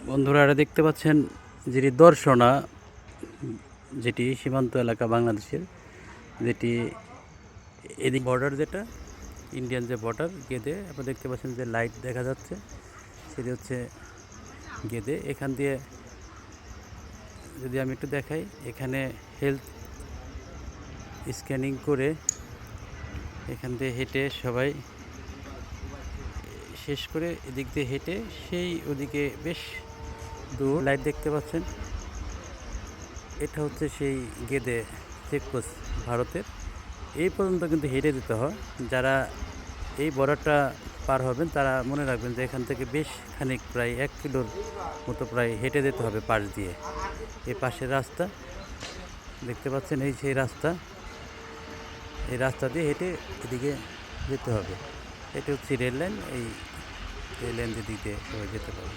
বন্ধুরা, এটা দেখতে পাচ্ছেন যেটি দর্শনা, যেটি সীমান্ত এলাকা বাংলাদেশের, যেটি এদিক বর্ডার, যেটা ইন্ডিয়ান যে বর্ডার গেদে। আপনারা দেখতে পাচ্ছেন যে লাইট দেখা যাচ্ছে, সেটি হচ্ছে গেদে। এখান দিয়ে যদি আমি একটু দেখাই, এখানে হেলথ স্ক্যানিং করে এখান দিয়ে হেঁটে সবাই শেষ করে এদিক দিয়ে হেঁটে সেই ওদিকে বেশ দূর লাইট দেখতে পাচ্ছেন। এটা হচ্ছে সেই গেদে চেকপোস্ট ভারতের। এই পর্যন্ত কিন্তু হেঁটে যেতে হয়। যারা এই বর্ডারটা পার হবেন তারা মনে রাখবেন যে এখান থেকে বেশ খানিক, প্রায় 1 কিলোর মতো প্রায় হেঁটে যেতে হবে পাশ দিয়ে। এই পাশের রাস্তা দেখতে পাচ্ছেন, এই সেই রাস্তা, এই রাস্তা দিয়ে হেঁটে এদিকে যেতে হবে। এটা হচ্ছে রেল লাইন। এই রেল লাইন দিকে সবাই যেতে পারবে।